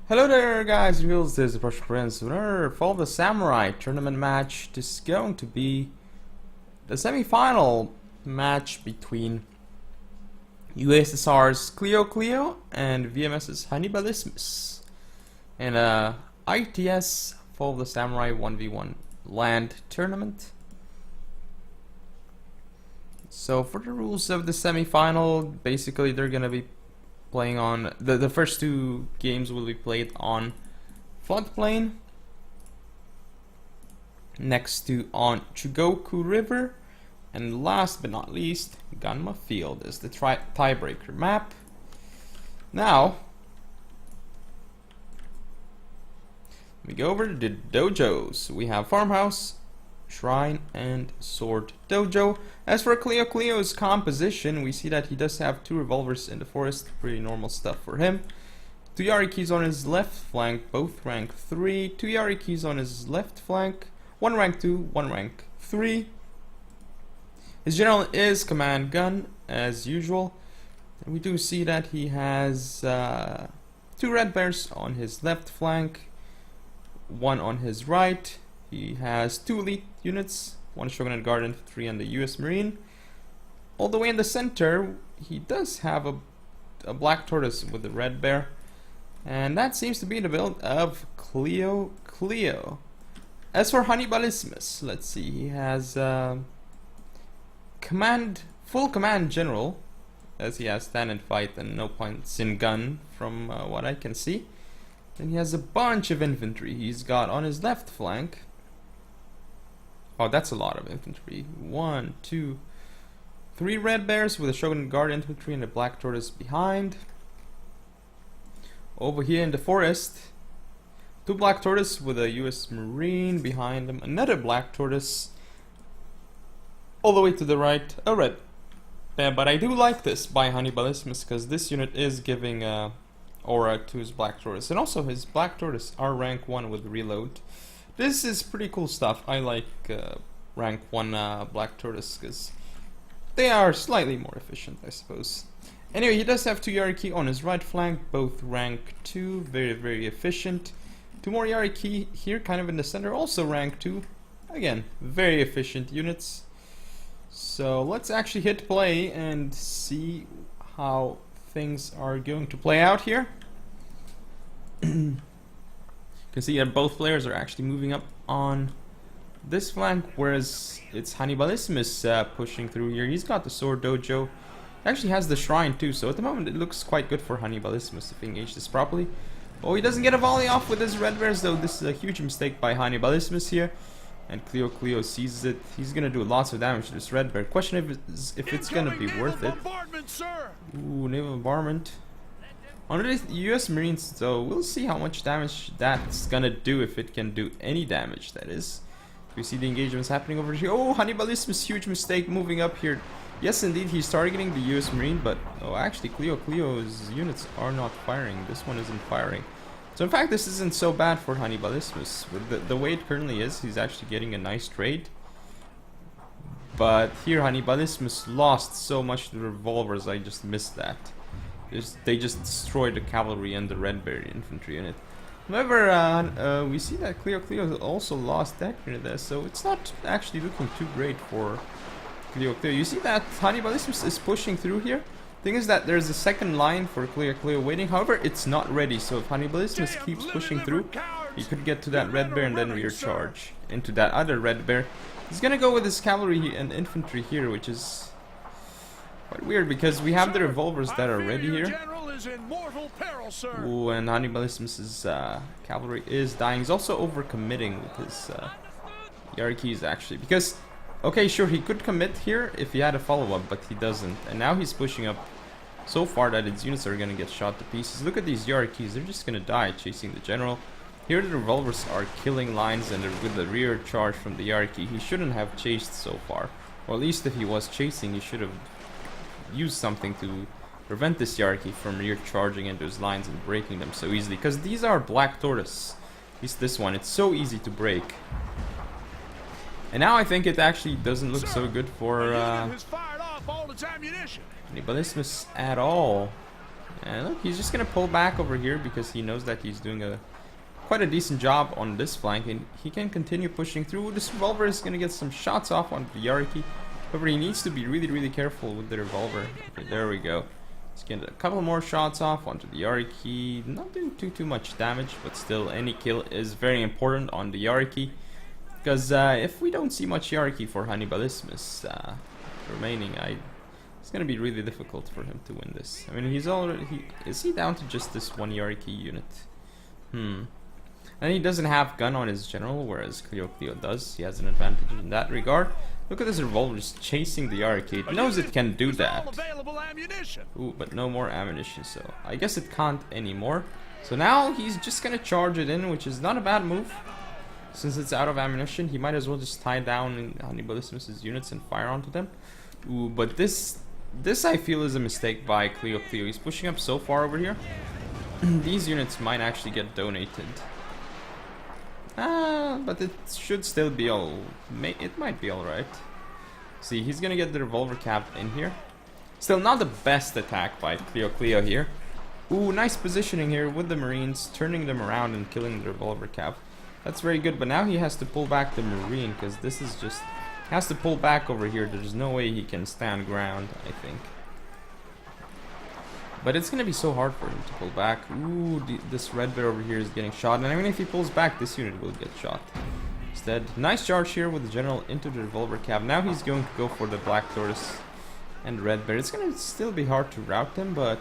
Hello there guys, this is the Prussian Prince with our FotS Samurai tournament match. This is going to be the semi-final match between USSR's klio and VMS's Hannibalismus in a ITS FotS Samurai 1v1 land tournament. So for the rules of the semi-final, basically they're gonna be playing on the first two games will be played on floodplain, next to on Chugoku River, and last but not least Gunma Field is the tiebreaker map. Now we go over to the dojos. We have Farmhouse, Shrine, and Sword Dojo. As for Klio's composition, we see that he does have 2 revolvers in the forest, pretty normal stuff for him. 2 Yari keys on his left flank, both rank 3. 2 Yari keys on his left flank, 1 rank 2, 1 rank 3. His general is command gun, as usual. And we do see that he has 2 red bears on his left flank, 1 on his right. He has 2 elite units, 1 Shogunate Guard Infantry and the US Marine. All the way in the center, he does have a black tortoise with a red bear. And that seems to be the build of Klio. As for Hannibalismus, let's see, he has full command general, as he has stand and fight and no points in gun from what I can see. Then he has a bunch of infantry. He's got on his left flank, oh, that's a lot of infantry. 1, 2, 3 red bears with a Shogunate Guard infantry and a black tortoise behind. Over here in the forest, 2 black tortoise with a US Marine behind them. Another black tortoise. All the way to the right, a red. But I do like this by Hannibalismus because this unit is giving aura to his black tortoise. And also his black tortoise are rank 1 with reload. This is pretty cool stuff. I like rank 1 black tortoise because they are slightly more efficient, I suppose. Anyway, he does have 2 Yariki on his right flank, both rank 2, very efficient. 2 more Yariki here, kind of in the center, also rank 2. Again, very efficient units. So let's actually hit play and see how things are going to play out here. You can see that both players are actually moving up on this flank, whereas it's Hannibalismus pushing through here. He's got the Sword Dojo. He actually has the Shrine too, so at the moment it looks quite good for Hannibalismus if he engages this properly. Oh, he doesn't get a volley off with his red bears though. This is a huge mistake by Hannibalismus here. And Klio sees it. He's gonna do lots of damage to this red bear. Question if it's gonna be worth it. Ooh, naval bombardment. On the US Marines, so we'll see how much damage that's gonna do, if it can do any damage, that is. We see the engagements happening over here. Oh, Hannibalismus, huge mistake moving up here. Yes, indeed, he's targeting the US Marine, but oh, actually, Klio's units are not firing. This one isn't firing. So in fact, this isn't so bad for Hannibalismus. With the way it currently is, he's actually getting a nice trade. But here, Hannibalismus lost so much to the revolvers, I just missed that. They just destroyed the cavalry and the red bear infantry unit. However, we see that Klio also lost that unit there, so it's not actually looking too great for Klio. You see that Hannibalismus is pushing through here. Thing is that there's a second line for Klio waiting. However, it's not ready, so if Hannibalismus keeps pushing through, he could get to that red bear and then rear charge into that other red bear. He's gonna go with his cavalry and infantry here, which is quite weird because we have the revolvers that are ready here. Ooh, and Hannibalismus's cavalry is dying. He's also overcommitting with his Yarikis actually, because okay, sure, he could commit here if he had a follow-up, but he doesn't. And now he's pushing up so far that his units are gonna get shot to pieces. Look at these Yarikis, they're just gonna die chasing the general. Here the revolvers are killing lines, and with the rear charge from the Yariki, he shouldn't have chased so far. Or at least if he was chasing, he should have used something to prevent this Yariki from rear charging into his lines and breaking them so easily. Because these are black tortoise. At least this one, it's so easy to break. And now I think it actually doesn't look so good for Hannibalismus at all. And look, he's just gonna pull back over here because he knows that he's doing quite a decent job on this flank, and he can continue pushing through. This revolver is gonna get some shots off on the Yariki. However, he needs to be really careful with the revolver. Okay, there we go. He's getting a couple more shots off onto the Yariki. Not doing too much damage, but still, any kill is very important on the Yariki. Because if we don't see much Yariki for Hannibalismus remaining, it's gonna be really difficult for him to win this. I mean, is he down to just this one Yariki unit? And he doesn't have gun on his general, whereas Klio does. He has an advantage in that regard. Look at this revolver just chasing the Yariki. It knows it can do that. Ooh, but no more ammunition, so I guess it can't anymore. So now he's just gonna charge it in, which is not a bad move. Since it's out of ammunition, he might as well just tie down Hannibalismus' units and fire onto them. Ooh, but this I feel is a mistake by Klio. He's pushing up so far over here. These units might actually get donated. But it should still be it might be alright. See, he's gonna get the revolver cap in here. Still not the best attack by Klio here. Ooh, nice positioning here with the Marines, turning them around and killing the revolver cap. That's very good, but now he has to pull back the Marine, because this is just... He has to pull back over here. There's no way he can stand ground, I think. But it's going to be so hard for him to pull back. Ooh, this red bear over here is getting shot. And I mean, if he pulls back, this unit will get shot. Instead, nice charge here with the general into the revolver cap. Now he's going to go for the black tortoise and red bear. It's going to still be hard to rout him, but...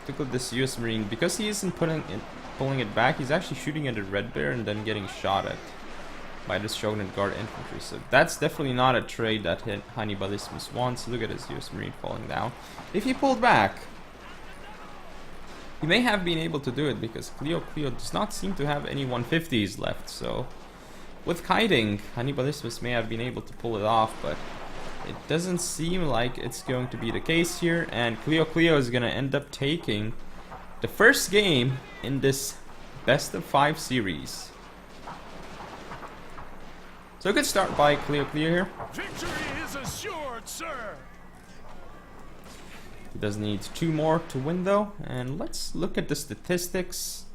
Look at this US Marine. Because he isn't pulling it back, he's actually shooting at a red bear and then getting shot at by the Shogunate Guard infantry. So that's definitely not a trade that Hannibalismus wants. Look at his US Marine falling down. If he pulled back, he may have been able to do it, because Klio does not seem to have any 150s left. So with kiting, Hannibalismus may have been able to pull it off, but it doesn't seem like it's going to be the case here. And Klio is going to end up taking the first game in this best of 5 series. So a good start by Klio here. Victory is assured, sir. He does need 2 more to win though. And let's look at the statistics.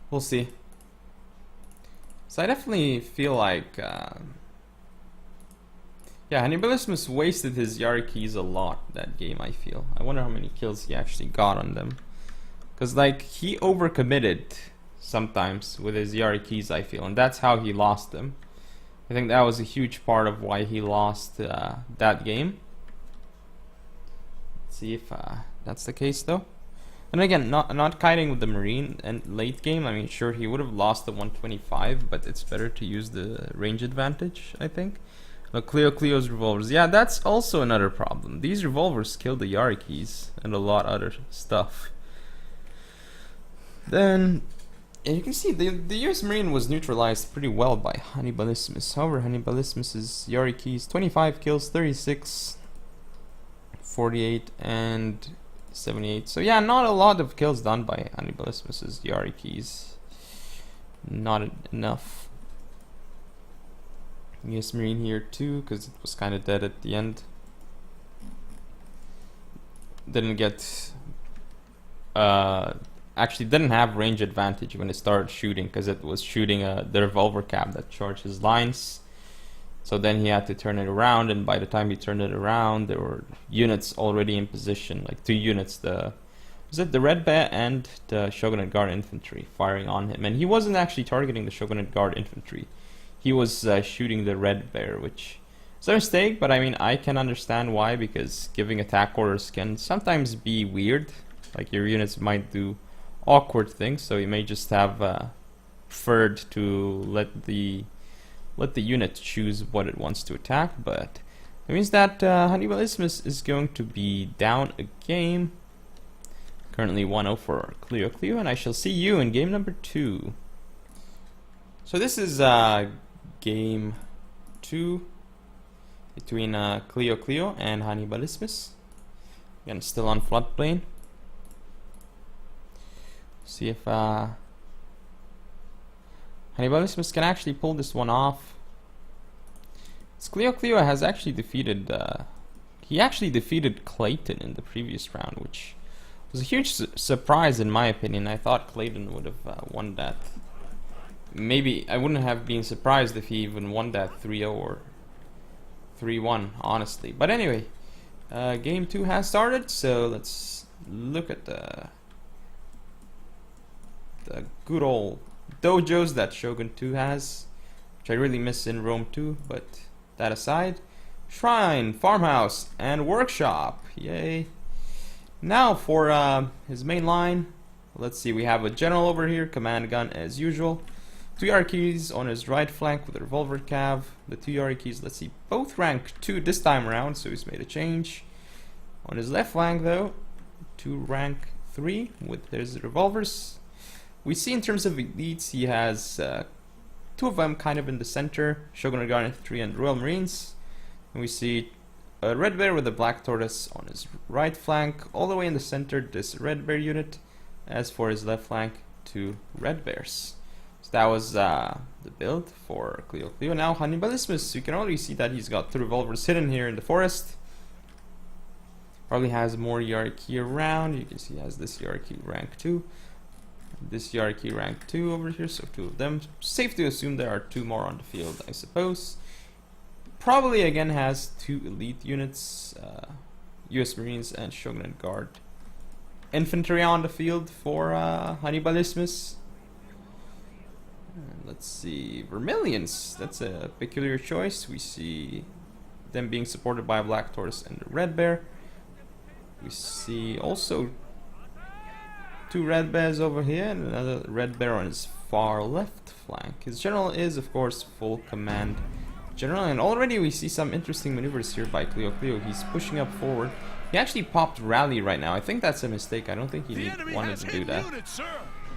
We'll see. So I definitely feel like yeah, Hannibalismus wasted his Yarikis a lot that game, I feel. I wonder how many kills he actually got on them. Because, like, he overcommitted sometimes with his Yarikis, I feel. And that's how he lost them. I think that was a huge part of why he lost that game. Let's see if that's the case, though. And again, not kiting with the Marine and late game. I mean, sure, he would have lost the 125, but it's better to use the range advantage, I think. Look, Klio's revolvers. Yeah, that's also another problem. These revolvers kill the Yarikis and a lot other stuff. Then, yeah, you can see the US Marine was neutralized pretty well by Hannibalismus. However, Hannibalismus's Yarikis, 25 kills, 36, 48, and 78. So yeah, not a lot of kills done by Hannibalismus's Yarikis. Not enough. US Marine here too, because it was kind of dead at the end. Didn't get... actually didn't have range advantage when it started shooting, because it was shooting the revolver cap that charged his lines. So then he had to turn it around, and by the time he turned it around, there were units already in position, like 2 units. Was it the Red Bear and the Shogunate Guard infantry firing on him? And he wasn't actually targeting the Shogunate Guard infantry. He was shooting the Red Bear, which is a mistake, but I mean, I can understand why, because giving attack orders can sometimes be weird. Like, your units might do awkward things, so you may just have preferred to let the unit choose what it wants to attack. But it means that Hannibalismus is going to be down a game. Currently 1-0 for Klio, and I shall see you in game number 2. So this is game 2 between Klio and Hannibalismus. Again, still on floodplain. See if Hannibalismus can actually pull this one off. This Clio has actually defeated, he actually defeated Clayton in the previous round, which was a huge surprise in my opinion. I thought Clayton would have won that. Maybe I wouldn't have been surprised if he even won that 3-0 or 3-1, honestly. But anyway, game 2 has started, so let's look at the good old dojos that Shogun 2 has, which I really miss in Rome 2, but that aside, shrine, farmhouse, and workshop, yay. Now for his main line, let's see, we have a general over here, command gun as usual, 2 Yarikis on his right flank with a revolver cav, the 2 Yarikis, let's see, both rank 2 this time around, so he's made a change. On his left flank though, 2 rank 3 with his revolvers. We see in terms of elites, he has 2 of them kind of in the center, Shogun Guard Infantry and Royal Marines. And we see a Red Bear with a Black Tortoise on his right flank, all the way in the center, this Red Bear unit. As for his left flank, 2 Red Bears. So that was the build for Clio. Now Hannibalismus, you can already see that he's got 2 revolvers hidden here in the forest. Probably has more Yariki around. You can see he has this Yariki rank 2. This Yariki rank 2 over here, so 2 of them. Safe to assume there are 2 more on the field, I suppose. Probably again has 2 elite units, US Marines and Shogunate Guard infantry on the field for Hannibalismus. And let's see, Vermilions, that's a peculiar choice. We see them being supported by a Black Tortoise and a Red Bear. We see also 2 Red Bears over here and another Red Bear on his far left flank. His general is of course full command general, and already we see some interesting maneuvers here by Clio. He's pushing up forward. He actually popped rally right now. I think that's a mistake. I don't think he wanted to do that.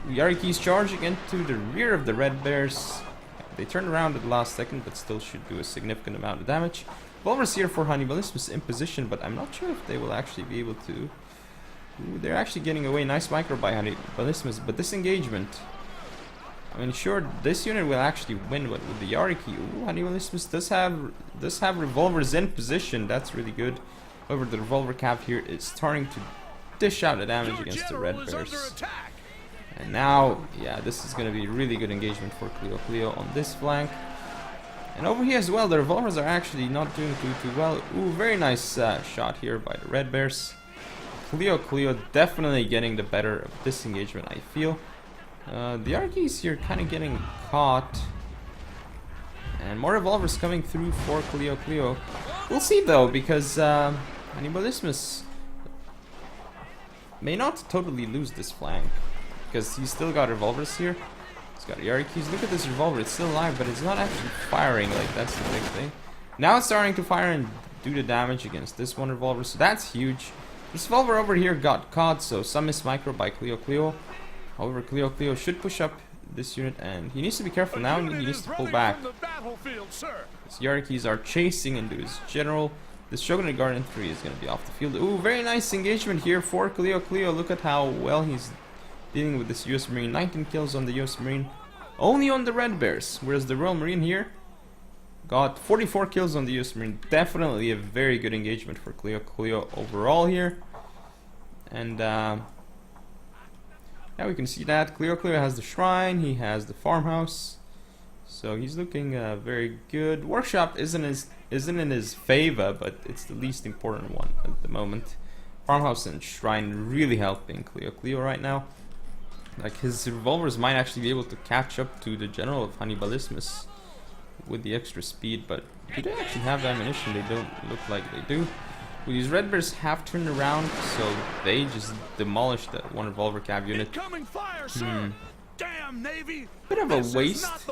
Yariki's charging into the rear of the Red Bears. They turned around at the last second, but still should do a significant amount of damage. Revolvers here for Hannibalismus in position, but I'm not sure if they will actually be able to. Ooh, they're actually getting away. Nice micro by Hannibalismus, but this engagement, I mean, sure, this unit will actually win, but with the Yariki, ooh, Hannibalismus does have revolvers in position. That's really good. However, the revolver cap here is starting to dish out the damage against the Red Bears. And now, yeah, this is going to be really good engagement for Clio on this flank. And over here as well, the revolvers are actually not doing too well. Ooh, very nice shot here by the Red Bears. Clio definitely getting the better of this engagement, I feel. The Yarikis here kind of getting caught. And more revolvers coming through for Clio. We'll see though, because Hannibalismus may not totally lose this flank, because he's still got revolvers here. He's got Yarikis. Look at this revolver, it's still alive, but it's not actually firing. Like, that's the big thing. Now it's starting to fire and do the damage against this one revolver, so that's huge. This revolver over here got caught, so some miss micro by Clio. However, Clio should push up this unit, and he needs to be careful now. He needs to pull back. His Yarikis are chasing into his general. This Shogunate Guard Infantry is going to be off the field. Ooh, very nice engagement here for Clio. Look at how well he's dealing with this US Marine. 19 kills on the US Marine, only on the Red Bears, whereas the Royal Marine here got 44 kills on the US Marine. Definitely a very good engagement for Clio overall here. And yeah, we can see that Clio has the shrine, he has the farmhouse, so he's looking very good. Workshop isn't in his favor, but it's the least important one at the moment. Farmhouse and shrine really helping Clio right now. Like, his revolvers might actually be able to catch up to the general of Hannibalismus with the extra speed, but do they actually have ammunition? They don't look like they do. Well, these Red Bears have turned around, so they just demolished that one revolver cab unit. Damn Navy! Bit of a waste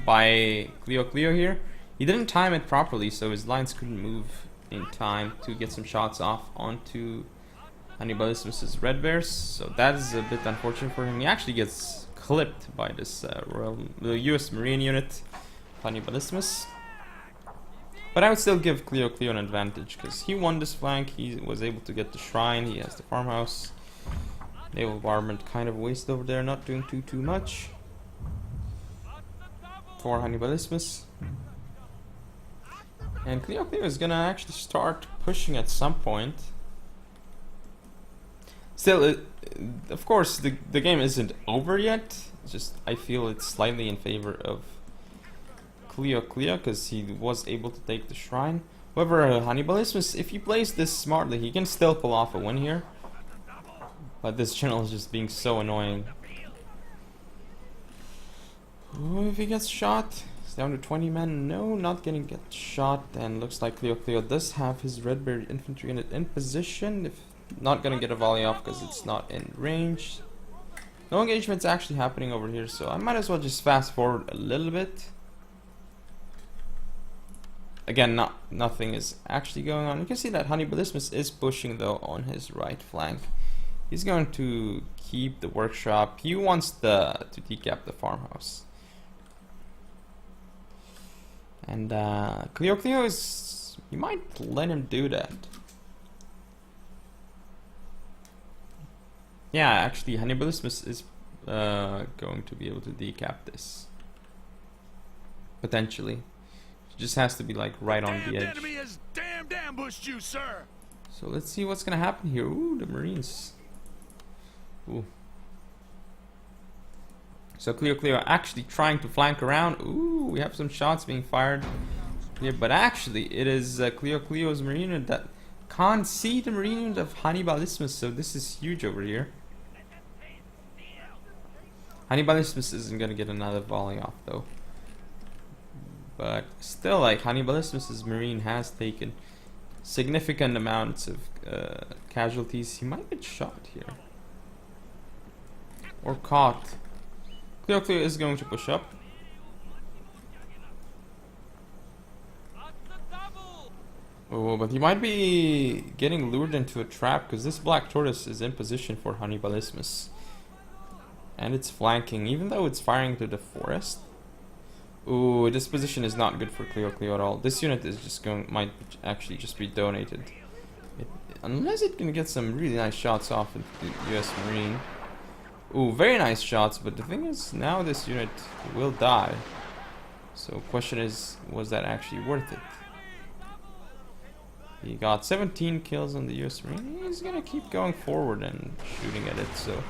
by Clio here. He didn't time it properly, so his lines couldn't move in time to get some shots off onto Hannibalismus' Red Bears, so that is a bit unfortunate for him. He actually gets clipped by this the US Marine unit, Hannibalismus. But I would still give Clio an advantage, because he won this flank, he was able to get the shrine, he has the farmhouse. Naval bombardment kind of waste over there, not doing too much for Hannibalismus. And klio is gonna actually start pushing at some point. Still, of course, the game isn't over yet. It's just I feel it's slightly in favor of klio because he was able to take the shrine. However, Hannibalismus, if he plays this smartly, he can still pull off a win here. But this general is just being so annoying. Ooh, if he gets shot, it's down to 20 men. No, not gonna get shot. And looks like klio does have his red bear infantry unit in position. If not gonna get a volley off because it's not in range. No engagement's actually happening over here, so I might as well just fast forward a little bit. Again, nothing is actually going on. You can see that Hannibalismus is pushing though on his right flank. He's going to keep the workshop. He wants to decap the farmhouse. And klio is, you might let him do that. Yeah, actually Hannibalismus is going to be able to decap this. Potentially. Just has to be like right on the edge. Enemy has damned ambushed you, sir. So let's see what's gonna happen here. Ooh, the Marines. Ooh. So klio actually trying to flank around. Ooh, we have some shots being fired here, but actually it is klio's Marine unit that can't see the Marine unit of Hannibalismus. So this is huge over here. Hannibalismus isn't gonna get another volley off though. But still, like, Hannibalismus' Marine has taken significant amounts of casualties. He might get shot here. Or caught. klio is going to push up. Oh, but he might be getting lured into a trap because this black tortoise is in position for Hannibalismus. And it's flanking, even though it's firing to the forest. Ooh, this position is not good for klio at all. This unit is just might actually just be donated. Unless it can get some really nice shots off into the US Marine. Ooh, very nice shots, but the thing is, now this unit will die. So question is, was that actually worth it? He got 17 kills on the US Marine. He's gonna keep going forward and shooting at it, so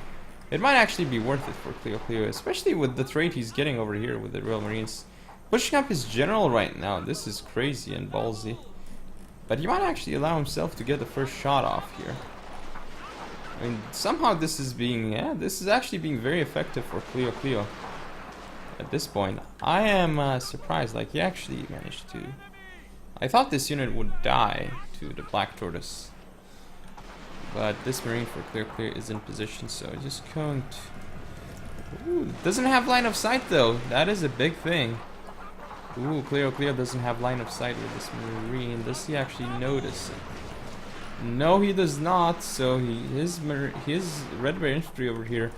it might actually be worth it for klio, especially with the trade he's getting over here with the Royal Marines. Pushing up his general right now, this is crazy and ballsy. But he might actually allow himself to get the first shot off here. I mean, somehow this is being, this is actually being very effective for klio. At this point, I am surprised, like he actually managed to. I thought this unit would die to the Black Tortoise. But this Marine for klio is in position, so just going to... Ooh, doesn't have line of sight though. That is a big thing. Ooh, klio doesn't have line of sight with this Marine. Does he actually notice it? No, he does not. So his red bear infantry over here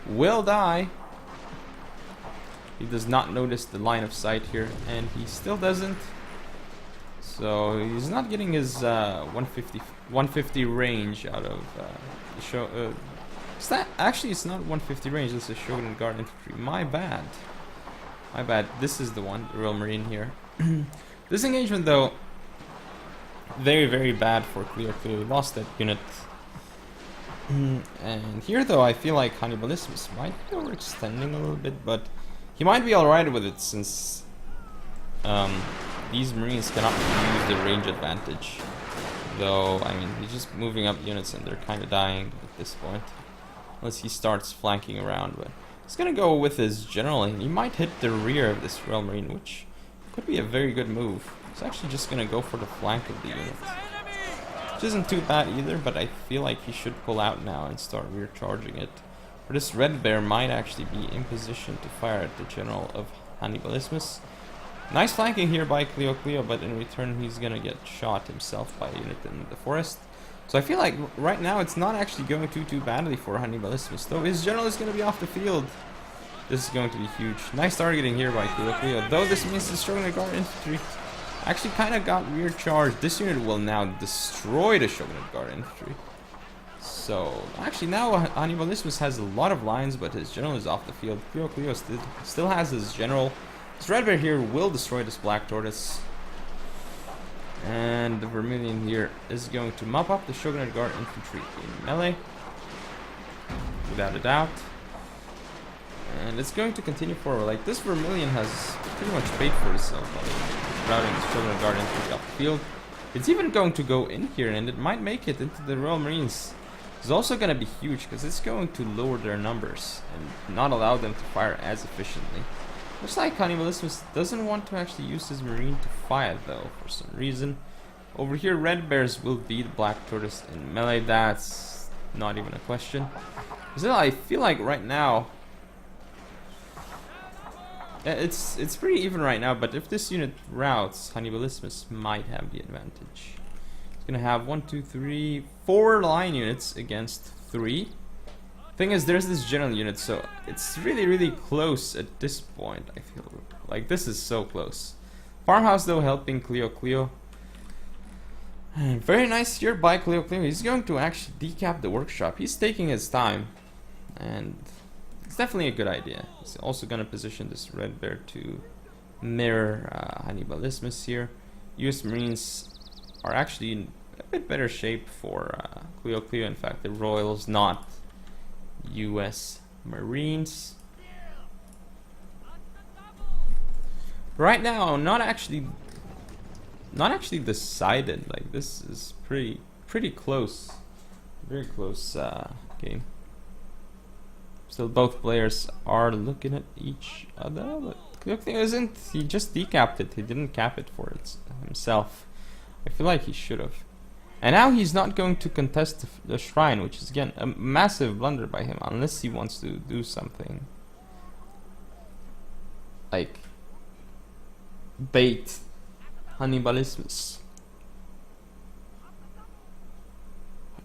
will die. He does not notice the line of sight here, and he still doesn't. So he's not getting his 150 range out of the show. Actually, it's not 150 range. This is Shogun Guard infantry. My bad. My bad. This is the one, the Royal Marine here. This engagement, though, very, very bad for klio. We lost that unit. And here, though, I feel like Hannibalismus might be overextending a little bit, but he might be alright with it since these Marines cannot use the range advantage. Though, I mean, he's just moving up units and they're kind of dying at this point. Unless he starts flanking around, but he's gonna go with his general and he might hit the rear of this Royal Marine, which could be a very good move. He's actually just gonna go for the flank of the unit. Which isn't too bad either, but I feel like he should pull out now and start rear charging it. Or this red bear might actually be in position to fire at the general of Hannibalismus. Nice flanking here by klio, but in return he's gonna get shot himself by a unit in the forest. So I feel like right now it's not actually going too badly for Hannibalismus, though his general is gonna be off the field. This is going to be huge. Nice targeting here by klio, though this means the Shogun Guard infantry actually kind of got rear charged. This unit will now destroy the Shogun Guard infantry. So actually now Hannibalismus has a lot of lines, but his general is off the field. Klio still has his general. This red bear here will destroy this Black Tortoise. And the Vermilion here is going to mop up the Shogunate Guard infantry in melee, without a doubt. And it's going to continue forward. Like, this Vermilion has pretty much paid for itself by routing the Shogunate Guard infantry off the field. It's even going to go in here, and it might make it into the Royal Marines. It's also going to be huge, because it's going to lower their numbers and not allow them to fire as efficiently. Looks like Hannibalismus doesn't want to actually use his Marine to fire, though, for some reason. Over here, Red Bears will beat Black Tortoise in melee. That's not even a question. Still, I feel like right now, it's pretty even right now, but if this unit routes, Hannibalismus might have the advantage. It's gonna have 1, 2, 3, 4 line units against 3. Thing is, there's this general unit, so it's really close at this point. I feel like this is so close. Farmhouse though helping Klio. And very nice here by Klio. He's going to actually decap the workshop. He's taking his time, and it's definitely a good idea. He's also going to position this Red Bear to mirror Hannibalismus here. US Marines are actually in a bit better shape for Klio. In fact, the Royals, not US Marines. Right now, not actually decided. Like, this is pretty close, very close game. Still, both players are looking at each other, but Klio isn't. He just decapped it. He didn't cap it for it himself. I feel like he should have. And now he's not going to contest the shrine, which is again a massive blunder by him, unless he wants to do something like bait Hannibalismus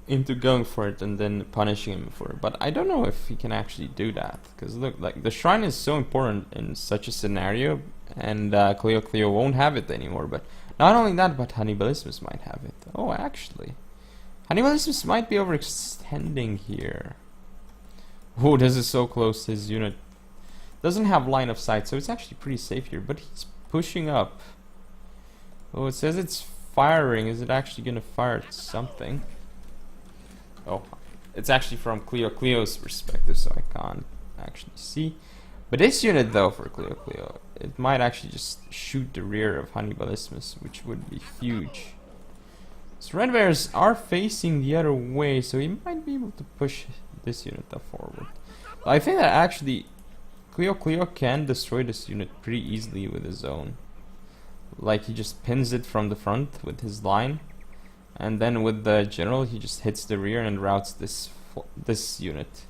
into going for it and then punishing him for it. But I don't know if he can actually do that, because look, like, the shrine is so important in such a scenario, and Klio won't have it anymore. But not only that, but Hannibalismus might have it. Oh, actually, Hannibalismus might be overextending here. Oh, this is so close. His unit doesn't have line of sight, so it's actually pretty safe here. But he's pushing up. Oh, it says it's firing. Is it actually gonna fire at something? Oh, it's actually from Klio's perspective, so I can't actually see. But this unit, though, for Klio, it might actually just shoot the rear of Hannibalismus, which would be huge. So Red Bears are facing the other way, so he might be able to push this unit up forward. I think that actually Klio can destroy this unit pretty easily with his own. Like, he just pins it from the front with his line, and then with the general he just hits the rear and routes this unit.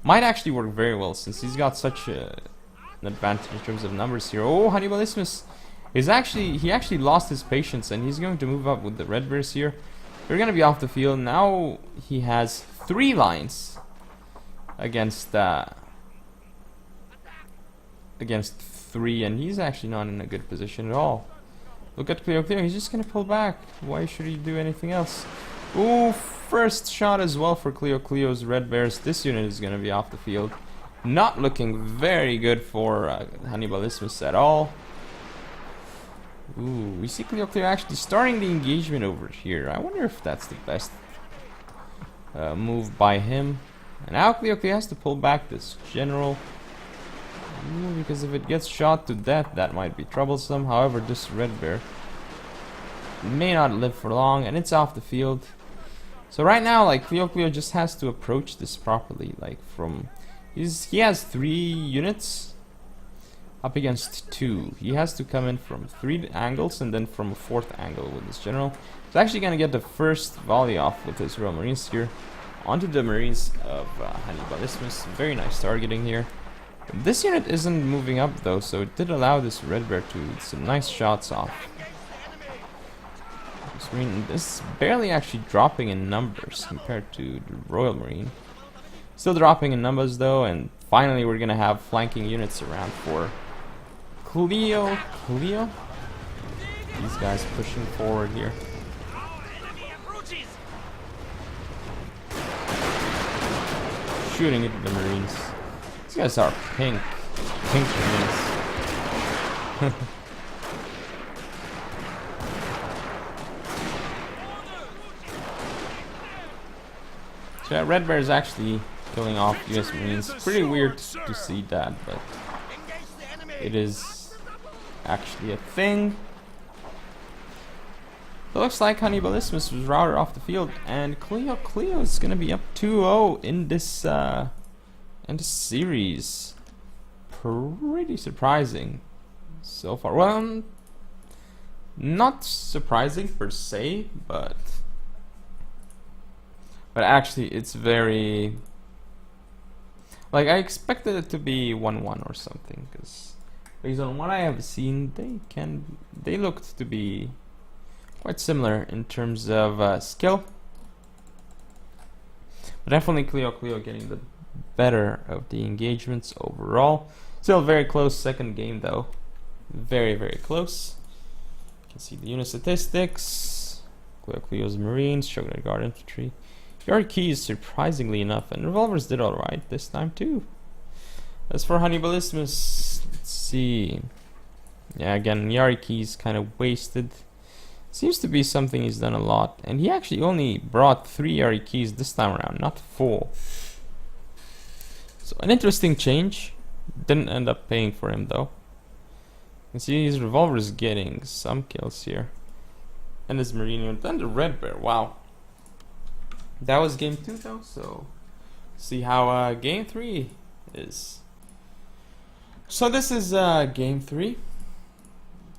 Might actually work very well, since he's got such an advantage in terms of numbers here. Oh, Hannibalismus is he actually lost his patience, and he's going to move up with the Red Bears here. They're going to be off the field. Now he has 3 lines against 3, and he's actually not in a good position at all. Look at Klio. He's just going to pull back. Why should he do anything else? Ooh, first shot as well for Klio's Red Bears. This unit is going to be off the field. Not looking very good for Hannibalismus at all. Ooh, we see Klio actually starting the engagement over here. I wonder if that's the best move by him. And now Klio has to pull back this general. Ooh, because if it gets shot to death, that might be troublesome. However, this Red Bear may not live for long, and it's off the field. So right now, like, Klio just has to approach this properly. Like, he has 3 units up against 2. He has to come in from 3 angles and then from a 4th angle with his general. He's actually gonna get the first volley off with his Royal Marines here onto the Marines of Hannibalismus. Very nice targeting here. This unit isn't moving up though, so it did allow this Red Bear to get some nice shots off. This Marine is barely actually dropping in numbers compared to the Royal Marine. Still dropping in numbers though, and finally we're gonna have flanking units around for Klio. These guys pushing forward here. Shooting at the Marines. These guys are pink Marines. So yeah, Red Bear is actually killing off US Marines. Pretty weird to see that, but it is actually a thing. It looks like Hannibalismus was routed off the field, and Clio is gonna be up 2-0 in this series. Pretty surprising so far. Well, not surprising per se, but actually it's very, like, I expected it to be 1-1 or something, because based on what I have seen, they looked to be quite similar in terms of skill. But definitely Clio getting the better of the engagements overall. Still very close second game though. Very, very close. You can see the unit statistics. Clio's Marines, Shogunate Guard Infantry. Yarikis, surprisingly enough, and Revolvers did alright this time too. As for Hannibalismus, let's see. Yeah, again, Yarikis kind of wasted. Seems to be something he's done a lot, and he actually only brought 3 Yarikis this time around, not 4. So an interesting change. Didn't end up paying for him though. You can see his revolver is getting some kills here, and his Marine unit. Then the Red Bear. Wow, that was game 2 though. So see how game 3 is. So this is game 3.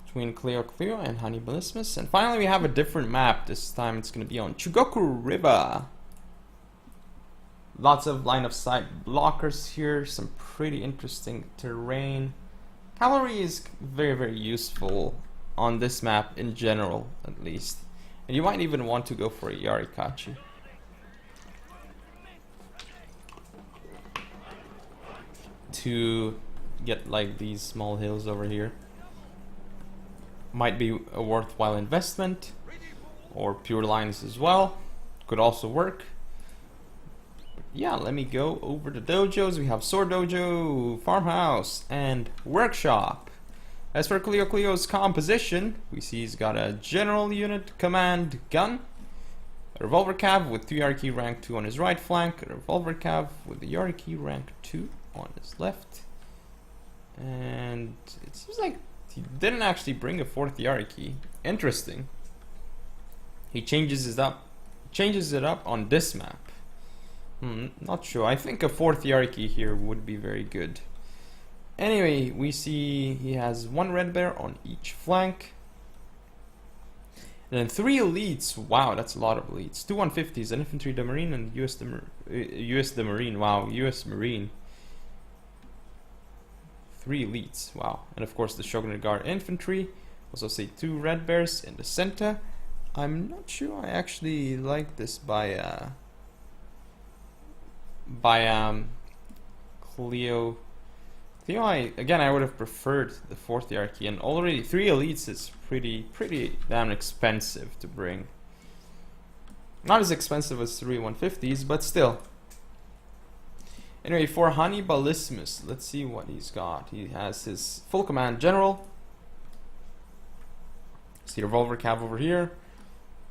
Between Clio and Hannibalismus. And finally we have a different map. This time it's going to be on Chugoku River. Lots of line of sight blockers here. Some pretty interesting terrain. Cavalry is very, very useful on this map in general, at least. And you might even want to go for a Yarikachi. To get like these small hills over here. Might be a worthwhile investment, or pure lines as well, could also work. But yeah, let me go over the dojos. We have Sword Dojo, Farmhouse, and Workshop. As for Clio's composition, we see he's got a general unit, command, gun, a revolver cav with 2 Yariki rank 2 on his right flank, a revolver cav with the Yariki rank 2 on his left, and it seems like he didn't actually bring a 4th Yariki. Interesting. He changes it up on this map. Not sure. I think a 4th Yariki here would be very good. Anyway, we see he has 1 Red Bear on each flank. And then 3 elites. Wow, that's a lot of elites. 2 150s, an infantry de marine and US de marine. Wow, US marine. 3 elites, wow. And of course the Shogunate Guard Infantry. Also see 2 Red Bears in the center. I'm not sure I actually like this by Clio. I would have preferred the 4th Yariki, and already 3 elites is pretty damn expensive to bring. Not as expensive as 3 150s, but still. Anyway, for Hannibalismus, let's see what he's got. He has his full command general. See revolver cab over here.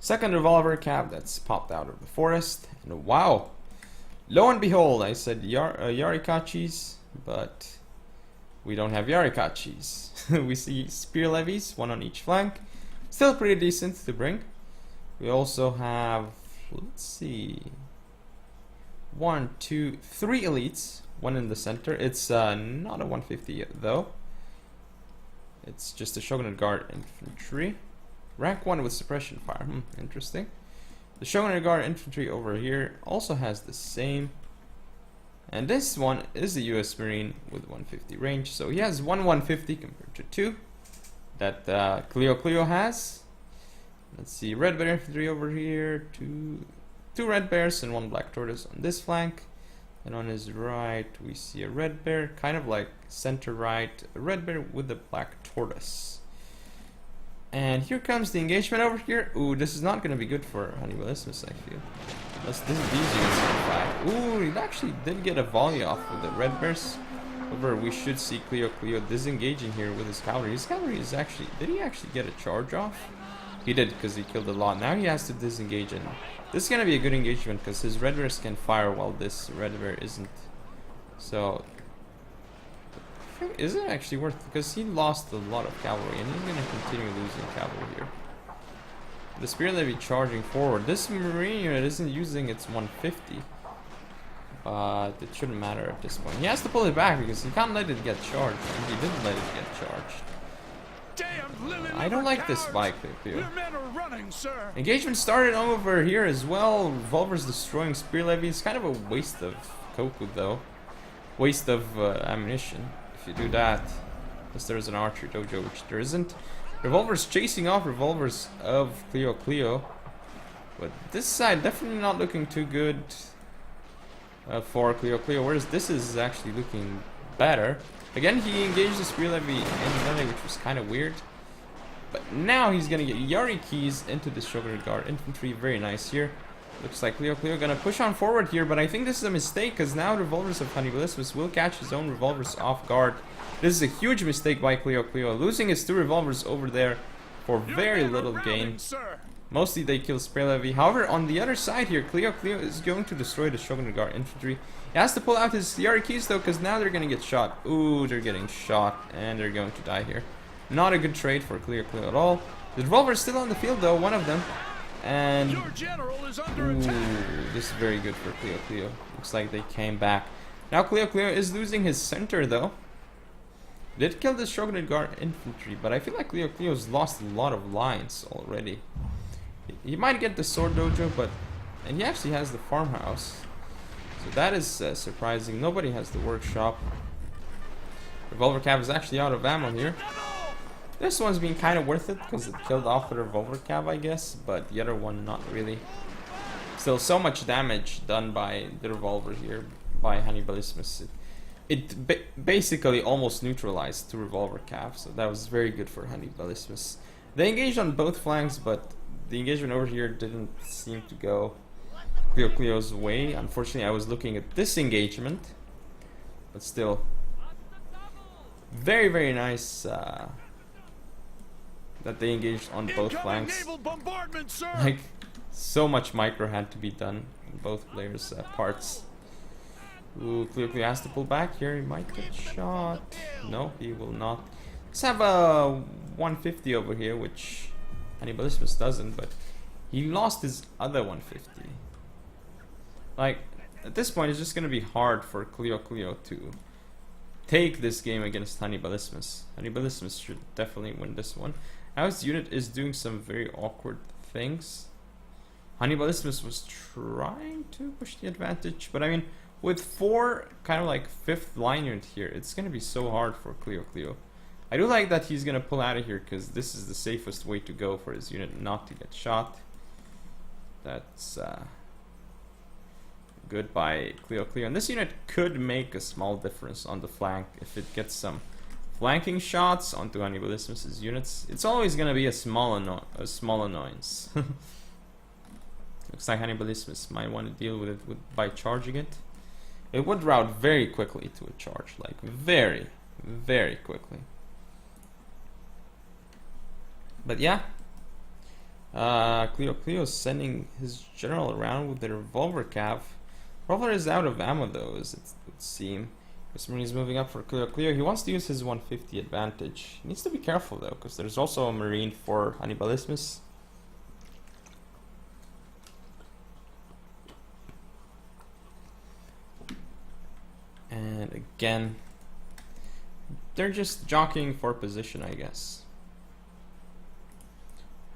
Second revolver cab that's popped out of the forest. And wow, lo and behold, I said Yarikachis, but we don't have Yarikachis. We see spear levies, 1 on each flank. Still pretty decent to bring. We also have, let's see, 1, 2, 3 elites, 1 in the center. It's not a 150 though. It's just a Shogunate Guard Infantry. Rank 1 with suppression fire. Interesting. The Shogunate Guard Infantry over here also has the same. And this one is the US Marine with 150 range. So he has 150 compared to 2 that Clio has. Let's see, Red Bear Infantry over here. 2 Red Bears and 1 Black Tortoise on this flank. And on his right we see a Red Bear, kind of like center right, a Red Bear with a Black Tortoise. And here comes the engagement over here. Ooh, this is not going to be good for Hannibalismus, I feel. Unless these units survive. Ooh, he actually did get a volley off with the Red Bears. However, we should see Clio disengaging here with his cavalry. His cavalry is actually, did he actually get a charge off? He did, because he killed a lot. Now he has to disengage, and this is gonna be a good engagement because his red bears can fire while this red bear isn't. So, is it actually worth it? Because he lost a lot of cavalry, and he's gonna continue losing cavalry here. The spear levy charging forward. This marine unit isn't using its 150. But it shouldn't matter at this point. He has to pull it back because he can't let it get charged. And he didn't let it get charged. I don't like this bike, Klio. Engagement started over here as well. Revolver's destroying spear levy. It's kind of a waste of Koku though. Waste of ammunition if you do that. Unless there's an archer dojo, which there isn't. Revolver's chasing off revolvers of Klio. But this side definitely not looking too good for Klio, whereas this is actually looking better. Again, he engaged the spear levy in melee, which was kind of weird. But now he's gonna get Yari keys into the Shogunate Guard infantry. Very nice here. Looks like Klio gonna push on forward here, but I think this is a mistake because now revolvers of Hannibalismus will catch his own revolvers off guard. This is a huge mistake by Klio, losing his 2 revolvers over there for very little gain. Mostly they kill spear levy. However, on the other side here, Klio is going to destroy the Shogunate Guard infantry. He has to pull out his Yari keys though, because now they're gonna get shot. Ooh, they're getting shot, and they're going to die here. Not a good trade for Klio at all. The revolver is still on the field though, one of them. And your general is under ooh, attack. this is very good for Klio. Looks like they came back. Now Klio is losing his center though. Did kill the Shogunate Guard infantry, but I feel like Klio's lost a lot of lines already. He might get the sword dojo, but and he actually has the farmhouse, so that is surprising. Nobody has the workshop. Revolver cav is actually out of ammo here. This one's been kind of worth it because it killed off the revolver cav, I guess, but the other one not really. Still, so much damage done by the revolver here by Hannibalismus. It basically almost neutralized 2 revolver cav, so that was very good for Hannibalismus. They engaged on both flanks, but the engagement over here didn't seem to go Klio's way. Unfortunately, I was looking at this engagement, but still, very, very nice that they engaged on both flanks. Like, so much micro had to be done on both players' parts. Ooh, Klio has to pull back here. He might get shot. No, he will not. Let's have a 150 over here, which Hannibalismus doesn't, but he lost his other 150. Like, at this point, it's just gonna be hard for Klio to take this game against Hannibalismus. Hannibalismus should definitely win this one. Now his unit is doing some very awkward things. Hannibalismus was trying to push the advantage, but I mean, with 4 kind of like 5th line unit here, it's gonna be so hard for Klio. I do like that he's gonna pull out of here because this is the safest way to go for his unit not to get shot. That's good by Klio. And this unit could make a small difference on the flank if it gets some flanking shots onto Hannibalismus' units. It's always gonna be a small annoyance. Looks like Hannibalismus might want to deal with it by charging it. It would route very quickly to a charge, like very, very quickly. But yeah, Klio is sending his general around with the revolver cav. Revolver is out of ammo though, as it would seem. This marine is moving up for Klio. He wants to use his 150 advantage. He needs to be careful though, because there's also a marine for Hannibalismus. And again, they're just jockeying for position, I guess.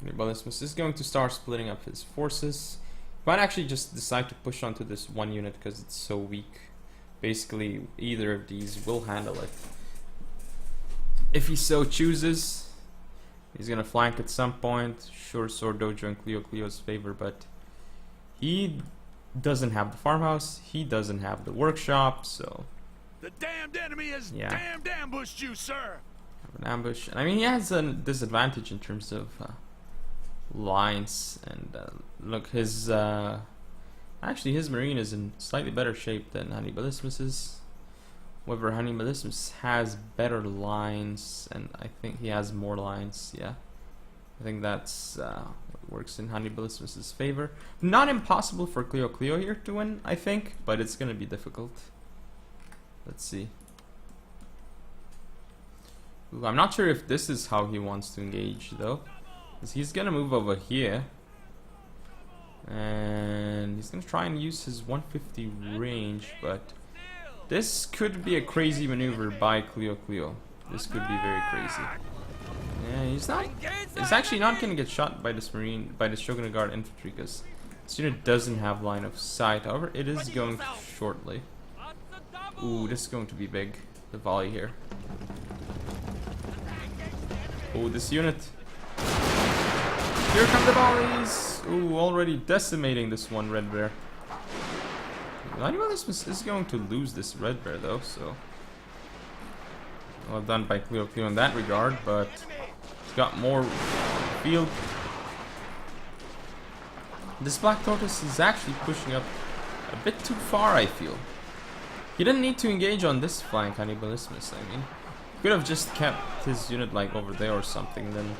Hannibalismus is going to start splitting up his forces. He might actually just decide to push onto this one unit because it's so weak. Basically, either of these will handle it. If he so chooses, he's gonna flank at some point. Sure, sword dojo in Klio's favor, but he doesn't have the farmhouse. He doesn't have the workshop, so the damned enemy has damned ambushed you, sir. Have an ambush. I mean, he has a disadvantage in terms of lines, and look, his actually his marine is in slightly better shape than Hannibalismus's. However, Hannibalismus has better lines, and I think he has more lines. Yeah, I think that's what works in Hannibalismus' favor. Not impossible for Klio here to win, I think, but it's gonna be difficult. Let's see. Ooh, I'm not sure if this is how he wants to engage though, because he's gonna move over here, and he's gonna try and use his 150 range, but this could be a crazy maneuver by Klio. This could be very crazy. Yeah, he's actually not gonna get shot by this Marine, by this Shogun Guard infantry, because this unit doesn't have line of sight. However, it is going to shortly. Ooh, this is going to be big. The volley here. Oh, this unit. Here come the volleys. Ooh, already decimating this one red bear. Hannibalismus is going to lose this red bear though, so well done by Klio in that regard, but he's got more field. This Black Tortoise is actually pushing up a bit too far, I feel. He didn't need to engage on this flank, Hannibalismus, I mean. He could have just kept his unit like over there or something, then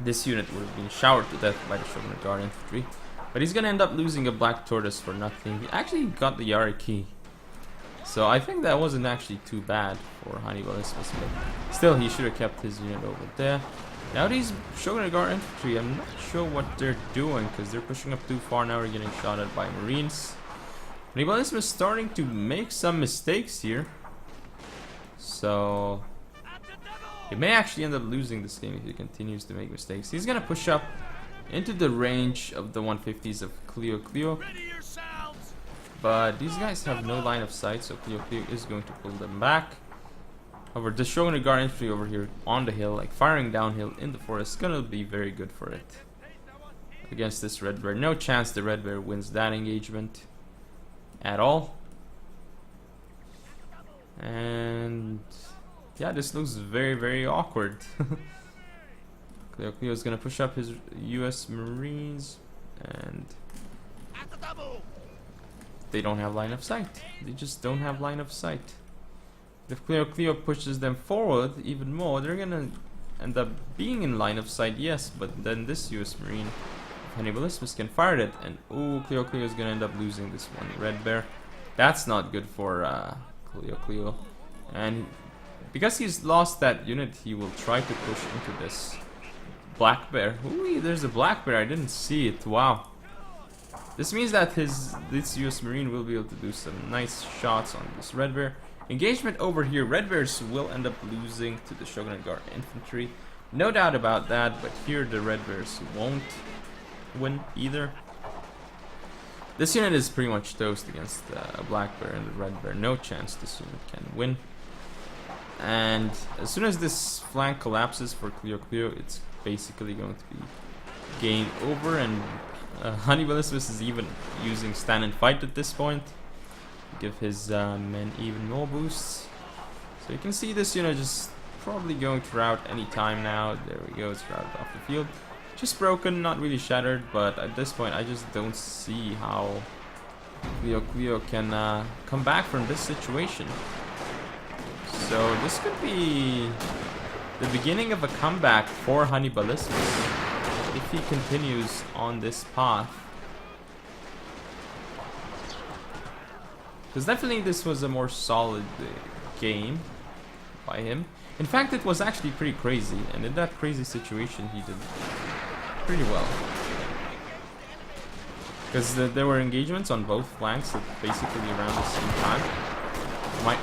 this unit would have been showered to death by the Shogun Guard infantry. But he's gonna end up losing a Black Tortoise for nothing. He actually got the Yari key, so I think that wasn't actually too bad for Hannibalismus, but still he should have kept his unit over there. Now these Shogun Guard infantry, I'm not sure what they're doing, because they're pushing up too far. Now we're getting shot at by Marines. Hannibalismus is starting to make some mistakes here, so he may actually end up losing this game if he continues to make mistakes. He's gonna push up into the range of the 150s of Klio, but these guys have no line of sight, so Klio is going to pull them back. However, the Shogun Guard infantry over here on the hill, like firing downhill in the forest, is gonna be very good for it against this red bear. No chance the red bear wins that engagement at all. And yeah, this looks very, very awkward. Klio is gonna push up his US Marines, and they don't have line of sight. They just don't have line of sight. If Klio pushes them forward even more, they're gonna end up being in line of sight, yes, but then this US Marine, Hannibalismus, can fire it, and ooh, Klio is gonna end up losing this one red bear. That's not good for Klio. And because he's lost that unit, he will try to push into this black bear. Ooh, there's a black bear, I didn't see it. Wow. This means that this US Marine will be able to do some nice shots on this red bear. Engagement over here, red bears will end up losing to the Shogun Guard infantry. No doubt about that, but here the red bears won't win either. This unit is pretty much toast against a black bear and the red bear. No chance this unit can win. And as soon as this flank collapses for Klio, it's basically going to be game over, and Hannibalismus is even using stand and fight at this point. Give his men even more boosts. So you can see this unit just probably going to rout any time now. There we go, it's routed off the field. Just broken, not really shattered, but at this point I just don't see how Klio can come back from this situation. So this could be the beginning of a comeback for Hannibalismus if he continues on this path. Because definitely this was a more solid game by him. In fact, it was actually pretty crazy, and in that crazy situation he did pretty well. Because there were engagements on both flanks at basically around the same time.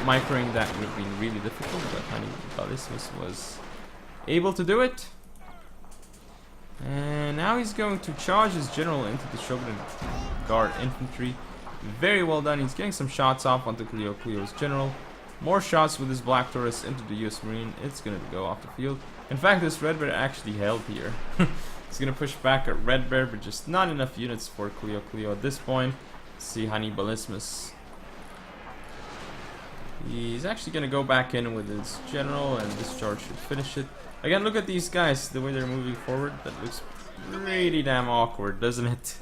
Microing that would have been really difficult, but Hannibalismus was able to do it. And now he's going to charge his general into the Shogun Guard infantry. Very well done. He's getting some shots off onto Klio's general. More shots with his Black Taurus into the US Marine. It's going to go off the field. In fact, this Red Bear actually held here. He's going to push back at Red Bear, but just not enough units for Klio at this point. See Hannibalismus. He's actually going to go back in with his general, and this charge should finish it. Again, look at these guys, the way they're moving forward. That looks pretty damn awkward, doesn't it?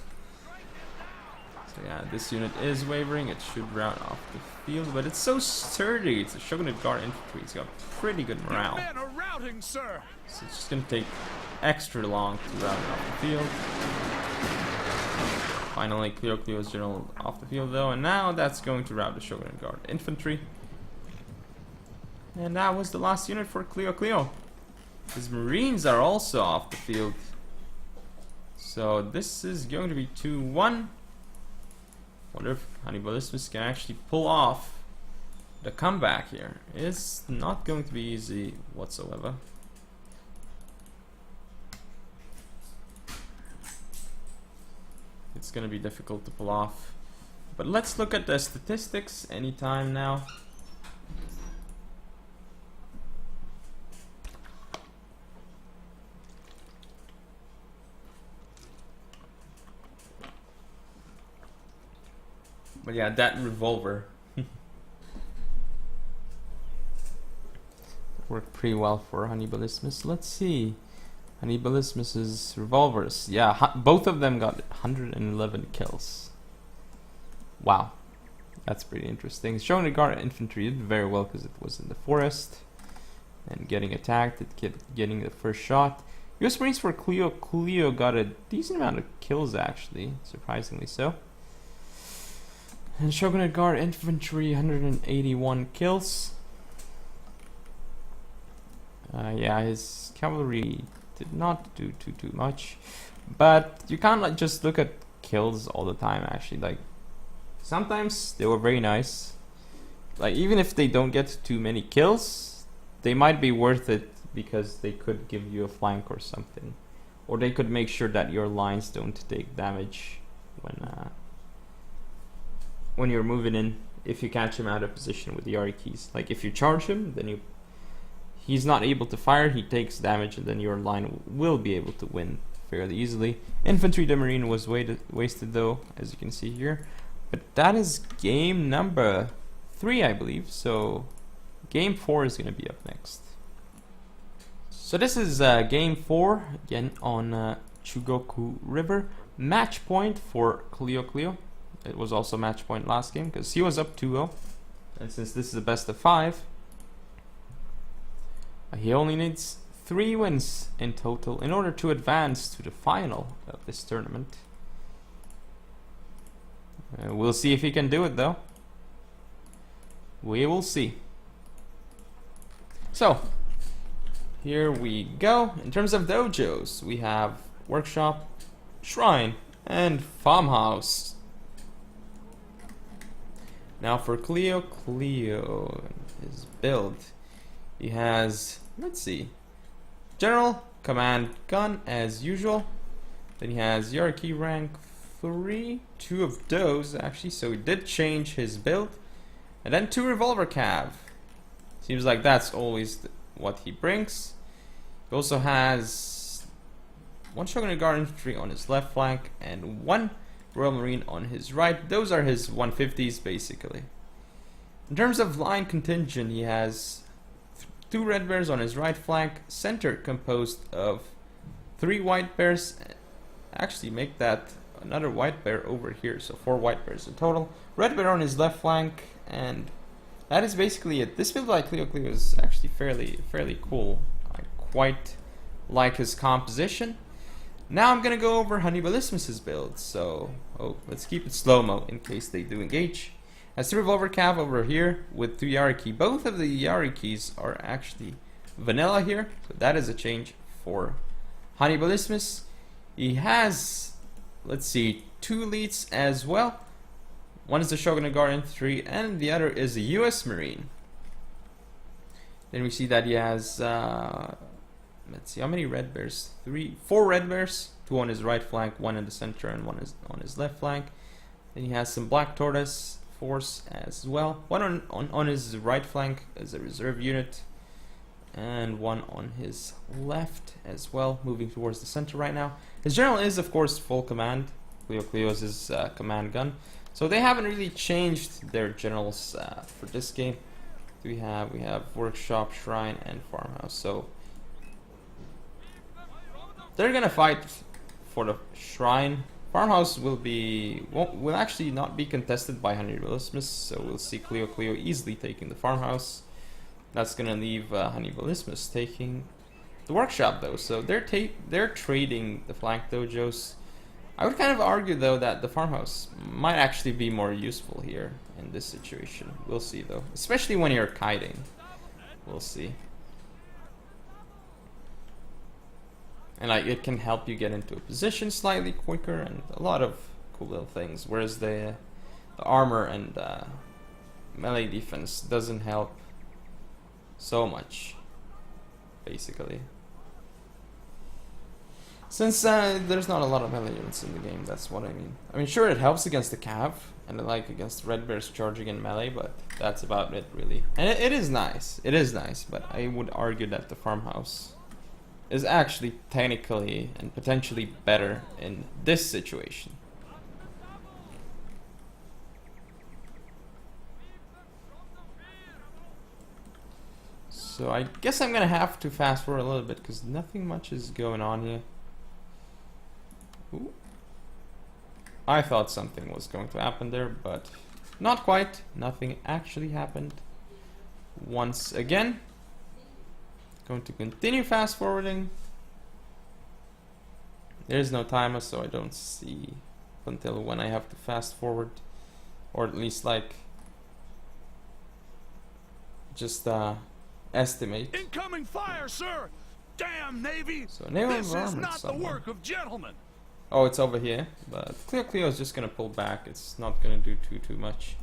So yeah, this unit is wavering. It should rout off the field, but it's so sturdy. It's a Shogunate Guard infantry. It's got pretty good morale. Men are routing, sir. So it's just gonna take extra long to rout it off the field. Finally, Klio's general off the field though, and now that's going to rout the Shogunate Guard infantry. And that was the last unit for Klio. His Marines are also off the field. So this is going to be 2-1. Wonder if Hannibalismus can actually pull off the comeback here. It's not going to be easy whatsoever. It's going to be difficult to pull off. But let's look at the statistics anytime now. But yeah, that revolver worked pretty well for Hannibalismus. Let's see. Hannibalismus's revolvers. Yeah, both of them got 111 kills. Wow. That's pretty interesting. Shogunate Guard infantry did very well because it was in the forest and getting attacked, it kept getting the first shot. US Marines for Klio got a decent amount of kills actually, surprisingly so. And Shogunate Guard infantry 181 kills. Yeah, his cavalry did not do too much, but you can't like just look at kills all the time actually. Like sometimes they were very nice, like even if they don't get too many kills, they might be worth it because they could give you a flank or something, or they could make sure that your lines don't take damage when you're moving in, if you catch him out of position with the RE keys. Like if you charge him, then he's not able to fire, he takes damage, and then your line will be able to win fairly easily. Infantry de Marine was wasted though, as you can see here. But that is game number 3, I believe. So game 4 is going to be up next. So this is game 4, again on Chugoku River. Match point for Klio. It was also match point last game because he was up 2-0. And since this is a best of 5, he only needs 3 wins in total in order to advance to the final of this tournament. We'll see if he can do it though. We will see. So, here we go. In terms of dojos, we have Workshop, Shrine, and Farmhouse. Now for Klio, his build, he has, let's see, General, Command Gun as usual. Then he has Hierarchy rank 3, 2 of those actually, so he did change his build. And then 2 Revolver Cav. Seems like that's always what he brings. He also has 1 Shogunate Guard infantry on his left flank and 1 Royal Marine on his right. Those are his 150s basically. In terms of line contingent, he has 2 Red Bears on his right flank, center composed of 3 White Bears. Actually make that another White Bear over here, so 4 White Bears in total. Red Bear on his left flank, and that is basically it. This build by Klio is actually fairly cool. I quite like his composition. Now I'm gonna go over Hannibalismus's build, so let's keep it slow-mo in case they do engage. Has 2 Revolver Cav over here with 2 Hierarchy. Both of the Hierarchies are actually vanilla here, so that is a change for Hannibalismus. He has, let's see, 2 elites as well. One is the Shogunate Guard infantry, and the other is the US Marine. Then we see that he has, let's see, how many Red Bears? 4 Red Bears, 2 on his right flank, 1 in the center, and 1 is on his left flank. Then he has some Black Tortoise force as well. 1 on his right flank as a reserve unit, and 1 on his left as well, moving towards the center right now. His general is, of course, full command. Klio's his command gun. So they haven't really changed their generals for this game. We have Workshop, Shrine, and Farmhouse. So they're gonna fight for the Shrine Farmhouse will actually not be contested by Hannibalismus, so we'll see Clio easily taking the farmhouse. That's gonna leave Hannibalismus taking the workshop though. So they're trading the flank dojos. I would kind of argue though that the farmhouse might actually be more useful here in this situation. We'll see though, especially when you're kiting. We'll see. And like it can help you get into a position slightly quicker and a lot of cool little things. Whereas the armor and melee defense doesn't help so much, basically. Since there's not a lot of melee units in the game, that's what I mean. I mean, sure, it helps against the cav and like against red bears charging in melee, but that's about it really. And it is nice. It is nice, but I would argue that the farmhouse is actually technically and potentially better in this situation. So I guess I'm gonna have to fast forward a little bit because nothing much is going on here. Ooh. I thought something was going to happen there, but not quite. Nothing actually happened. Once again, going to continue fast forwarding. There's no timer, so I don't see until when I have to fast forward, or at least like just estimate. Incoming fire, sir! Damn Navy! So naval this is not somewhere. the work of gentlemen. Oh, it's over here, but Clio is just gonna pull back. It's not gonna do too much.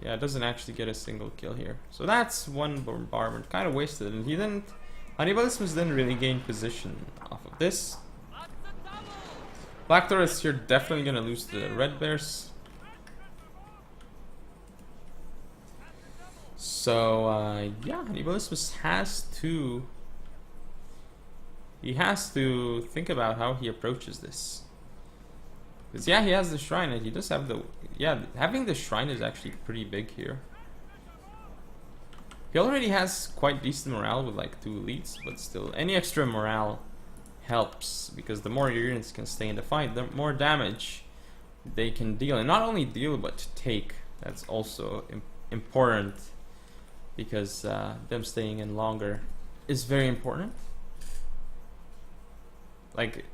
Yeah, it doesn't actually get a single kill here. So that's one bombardment, kind of wasted, and Hannibalismus didn't really gain position off of this. Black turrets here definitely gonna lose to the red bears. So yeah, Hannibalismus has to think about how he approaches this. Because yeah, he has the shrine and he does have the... Yeah, having the shrine is actually pretty big here. He already has quite decent morale with like 2 elites, but still, any extra morale helps. Because the more your units can stay in the fight, the more damage they can deal. And not only deal, but take. That's also important. Because them staying in longer is very important. Like...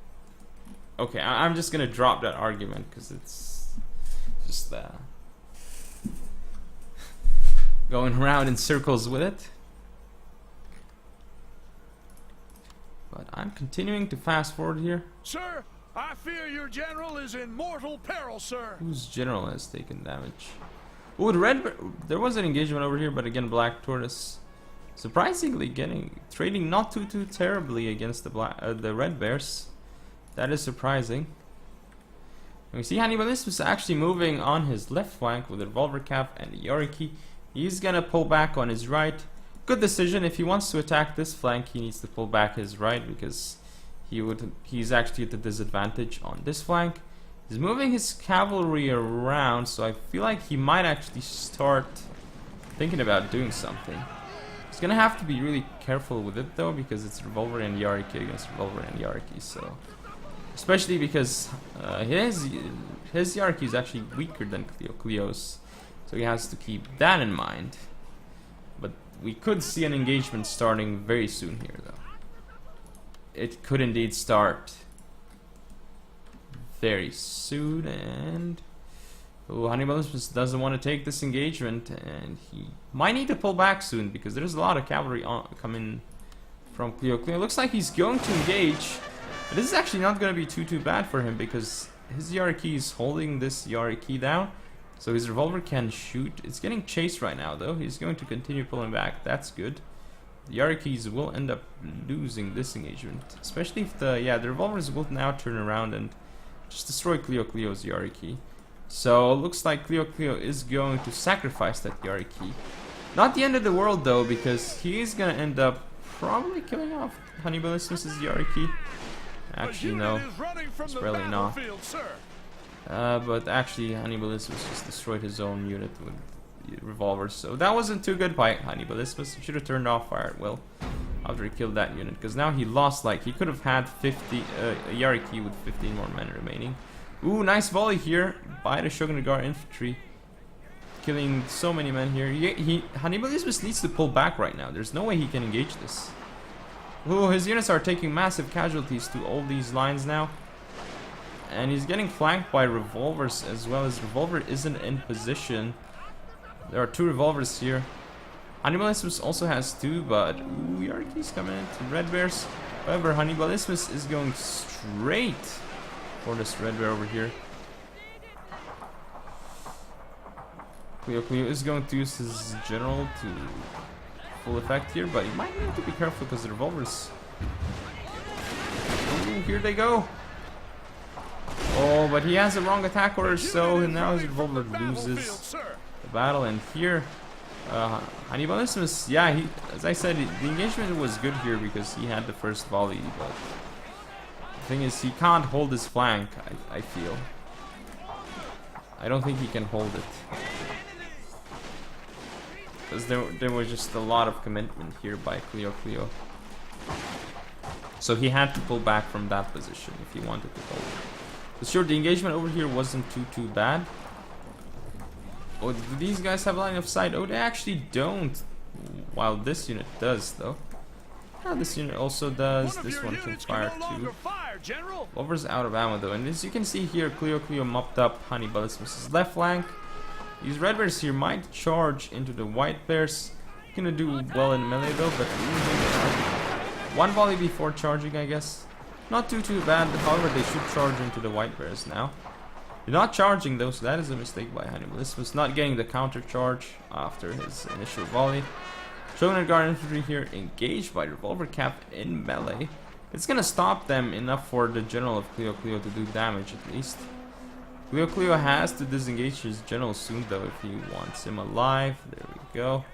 Okay, I'm just gonna drop that argument because it's just going around in circles with it. But I'm continuing to fast forward here. Sir, I fear your general is in mortal peril, sir. Whose general has taken damage? Oh, there was an engagement over here, but again, Black Tortoise surprisingly trading not too terribly against the Red Bears. That is surprising. And we see Hannibalismus actually moving on his left flank with the revolver cap and the Yoriki. He's gonna pull back on his right. Good decision. If he wants to attack this flank, he needs to pull back his right because he's actually at a disadvantage on this flank. He's moving his cavalry around, so I feel like he might actually start thinking about doing something. He's gonna have to be really careful with it though, because it's revolver and Yoriki against revolver and Yoriki, so... Especially because his Yoriki is actually weaker than Clio's, so he has to keep that in mind. But we could see an engagement starting very soon here, though. It could indeed start very soon, and Hannibalismus doesn't want to take this engagement, and he might need to pull back soon because there's a lot of cavalry coming from Clio. Clio looks like he's going to engage. But this is actually not going to be too bad for him because his Yoriki is holding this Yoriki down, so his revolver can shoot. It's getting chased right now though. He's going to continue pulling back. That's good. The Yorikis will end up losing this engagement, especially if the revolvers will now turn around and just destroy Clio's Yoriki. So it looks like Clio is going to sacrifice that Yoriki. Not the end of the world though, because he is going to end up probably killing off Hannibalismus' Yoriki. Actually, no, it's really not. But actually, Hannibalismus just destroyed his own unit with revolvers, so that wasn't too good by Hannibalismus. He should have turned off fire at will after he killed that unit, because now he lost, like, he could have had 50 Yariki with 15 more men remaining. Ooh, nice volley here by the Shogun Guard infantry. Killing so many men here. Hannibalismus needs to pull back right now. There's no way he can engage this. Ooh, his units are taking massive casualties to all these lines now. And he's getting flanked by revolvers as well. His revolver isn't in position. There are 2 revolvers here. Hannibalismus also has 2, but ooh, Yarki's coming into Red Bears. However, Hannibalismus is going straight for this Red Bear over here. Klio is going to use his general to full effect here, but he might need to be careful because the revolvers. Ooh, here they go. Oh, but he has the wrong attack order, so now his revolver loses the battle. And here, Hannibalismus, yeah, as I said, the engagement was good here because he had the first volley, but the thing is, he can't hold his flank, I feel. I don't think he can hold it. Because there was just a lot of commitment here by Klio. So he had to pull back from that position if he wanted to hold it. But sure, the engagement over here wasn't too bad. Oh, do these guys have line of sight? Oh, they actually don't. While this unit does, though. Yeah, this unit also does. This one can fire too. Lover's out of ammo, though. And as you can see here, Klio mopped up Hannibalismus' left flank. These red bears here might charge into the white bears. Gonna do well in melee, though, but one volley before charging, I guess. Not too bad. However, they should charge into the white bears now. They're not charging though, so that is a mistake by Hannibalismus. Not getting the counter charge after his initial volley. Shogun Guard infantry here engaged by revolver cap in melee. It's gonna stop them enough for the general of Klio to do damage at least. Klio has to disengage his general soon though if he wants him alive. There we go.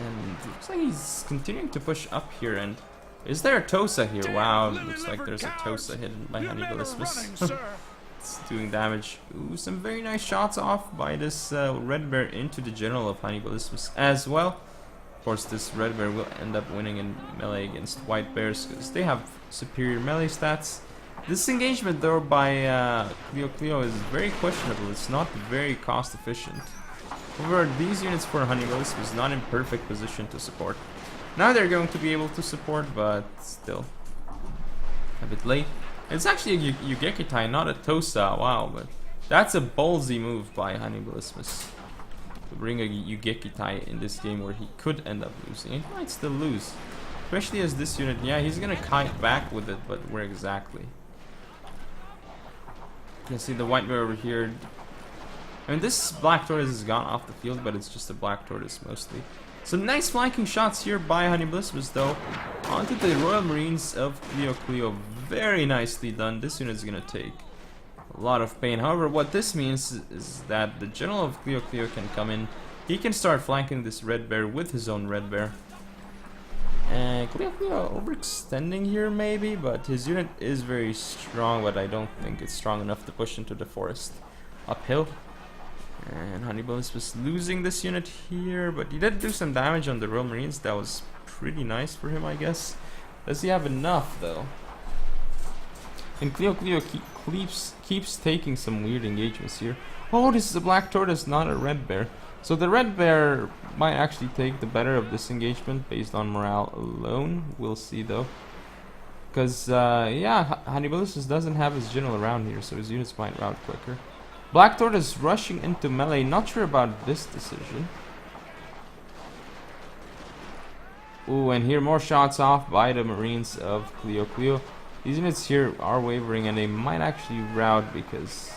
And it looks like he's continuing to push up here. And is there a Tosa here? Wow, it looks like there's a Tosa hidden by Hannibalismus. It's doing damage. Ooh, some very nice shots off by this red bear into the general of Hannibalismus as well. Of course, this red bear will end up winning in melee against white bears because they have superior melee stats. This engagement though by Klio is very questionable. It's not very cost efficient. However, these units for Hannibalismus was not in perfect position to support. Now they're going to be able to support, but still a bit late. It's actually a Yugekitai, not a Tosa. Wow, but that's a ballsy move by Hannibalismus to bring a Yugekitai in this game where he could end up losing. He might still lose, especially as this unit. Yeah, he's gonna kite back with it, but where exactly? You can see the white bear over here. I mean, this black tortoise has gone off the field, but it's just a black tortoise mostly. Some nice flanking shots here by Hannibalismus, though, onto the Royal Marines of Klio. Very nicely done. This unit is going to take a lot of pain. However, what this means is that the general of Klio can come in. He can start flanking this red bear with his own red bear. And Klio overextending here maybe, but his unit is very strong, but I don't think it's strong enough to push into the forest uphill. And Hannibalismus was losing this unit here, but he did do some damage on the Royal Marines. That was pretty nice for him, I guess. Does he have enough, though? And Klio keeps taking some weird engagements here. Oh, this is a black tortoise, not a red bear. So the red bear might actually take the better of this engagement based on morale alone. We'll see, though. Because, yeah, Hannibalismus doesn't have his general around here, so his units might rout quicker. Black Tortoise rushing into melee. Not sure about this decision. Ooh, and here more shots off by the Marines of Klio. These units here are wavering and they might actually rout because,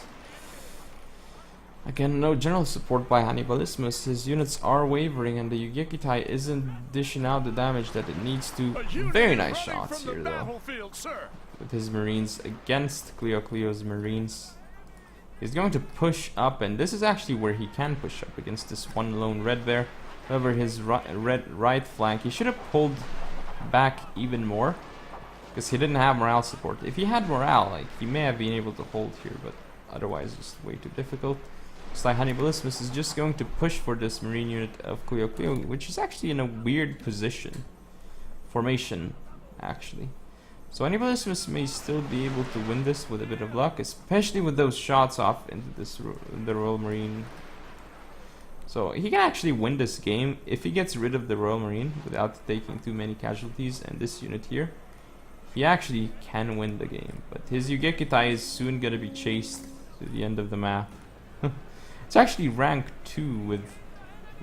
again, no general support by Hannibalismus. His units are wavering and the Yugekitai isn't dishing out the damage that it needs to. Very nice shots here though. With his Marines against Klio's Marines. He's going to push up, and this is actually where he can push up against this one lone red bear. However, his right flank, he should have pulled back even more because he didn't have morale support. If he had morale, like, he may have been able to hold here, but otherwise just way too difficult. Looks like Hannibalismus is just going to push for this marine unit of Klio, which is actually in a weird formation, actually. So Hannibalismus may still be able to win this with a bit of luck, especially with those shots off into the Royal Marine. So he can actually win this game if he gets rid of the Royal Marine without taking too many casualties, and this unit here. He actually can win the game, but his Yugekitai is soon gonna be chased to the end of the map. It's actually rank 2 with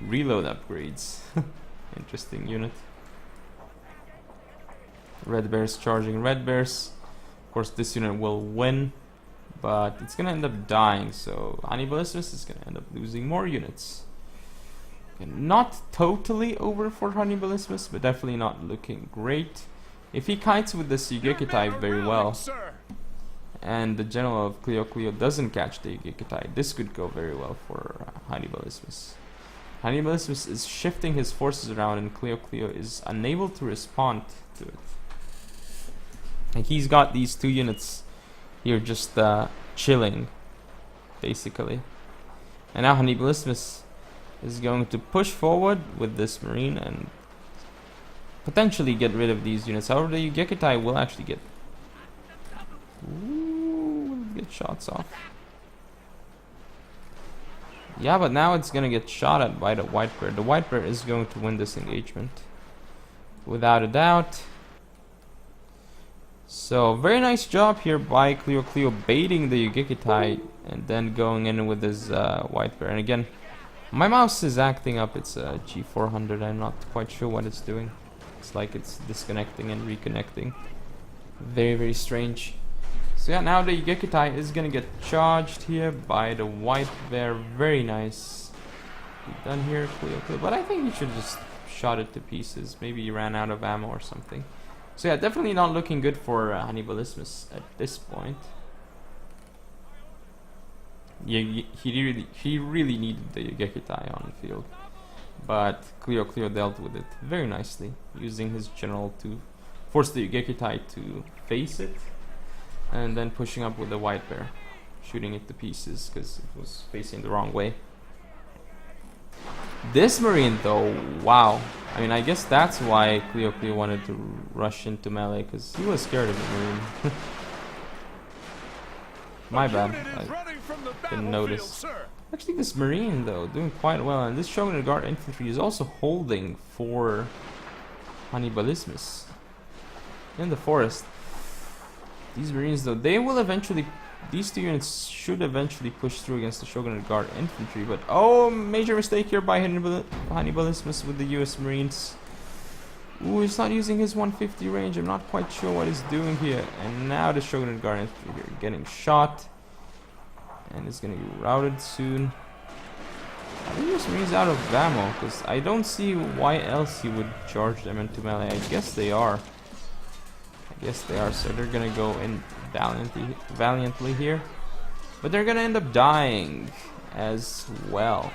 reload upgrades. Interesting unit. Red Bears charging Red Bears. Of course this unit will win, but it's gonna end up dying, so Hannibalismus is gonna end up losing more units. And not totally over for Hannibalismus, but definitely not looking great. If he kites with the Yugekitai very well, and the general of Klio doesn't catch the Yugekitai, this could go very well for Hannibalismus. Hannibalismus is shifting his forces around, and Klio is unable to respond to it. And he's got these 2 units here just chilling, basically. And now Hannibalismus is going to push forward with this Marine and potentially get rid of these units. However, the Yugekitai will actually get shots off. Yeah, but now it's gonna get shot at by the White Bear. The White Bear is going to win this engagement, without a doubt. So very nice job here by Klio baiting the Yugekitai and then going in with his White Bear. And again, my mouse is acting up. It's a G400. I'm not quite sure what it's doing. It's like it's disconnecting and reconnecting. Very, very strange. So yeah, now the Yugekitai is gonna get charged here by the White Bear. Very nice. Done here, Klio. But I think he should just shot it to pieces. Maybe he ran out of ammo or something. So yeah, definitely not looking good for Hannibalismus at this point. Yeah, he really needed the Yugekitai on the field, but Klio dealt with it very nicely, using his general to force the Yugekitai to face it, and then pushing up with the White Bear, shooting it to pieces because it was facing the wrong way. This Marine though, wow. I mean, I guess that's why Klio wanted to rush into melee, because he was scared of the Marine. My bad, I didn't notice. Actually, this Marine though, doing quite well, and this Shogun Guard infantry is also holding for Hannibalismus in the forest. These Marines though, they will eventually, these 2 units should eventually push through against the Shogun Guard infantry, but oh, major mistake here by Hannibalismus with the US Marines. Ooh, he's not using his 150 range. I'm not quite sure what he's doing here. And now the Shogun Guard infantry here getting shot, and it's gonna be routed soon. I think this Marine's out of ammo, because I don't see why else he would charge them into melee. I guess they are. So they're gonna go in valiantly here, but they're gonna end up dying as well.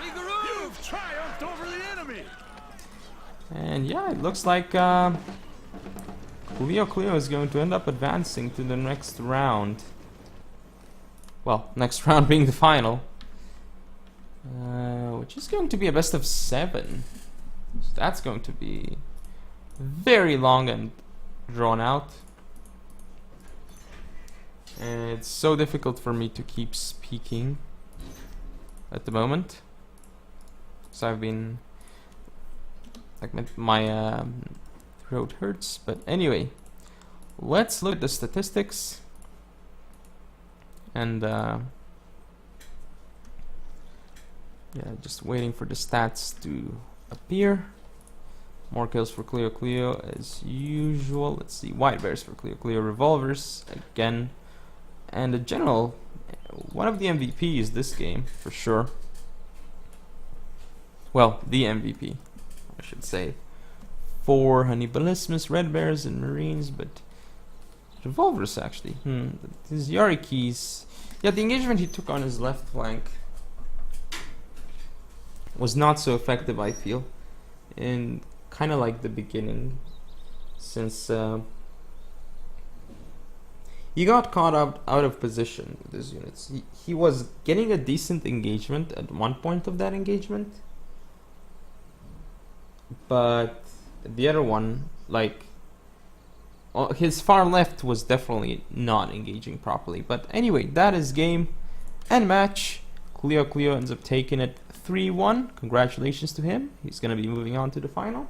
You've triumphed over the enemy. And yeah, it looks like Klio is going to end up advancing to the next round. Well, next round being the final, which is going to be a best of 7. So that's going to be very long and drawn out. And it's so difficult for me to keep speaking at the moment. So I've been like my throat hurts. But anyway, let's look at the statistics. And yeah, just waiting for the stats to appear. More kills for Klio as usual. Let's see, White Bears for Klio, revolvers again. And the general, one of the MVPs this game, for sure. Well, the MVP, I should say. For Hannibalismus, Red Bears, and Marines, but revolvers actually. These Yarikis. Yeah, the engagement he took on his left flank was not so effective, I feel. In kind of like the beginning, since he got caught out of position with his units. He was getting a decent engagement at one point of that engagement, but the other one, like his far left was definitely not engaging properly. But anyway, that is game and match. Klio ends up taking it 3-1. Congratulations to him. He's going to be moving on to the final.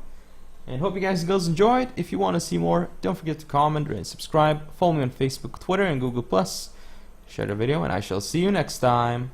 And hope you guys enjoyed. If you want to see more, don't forget to comment and subscribe. Follow me on Facebook, Twitter, and Google+. Share the video, and I shall see you next time.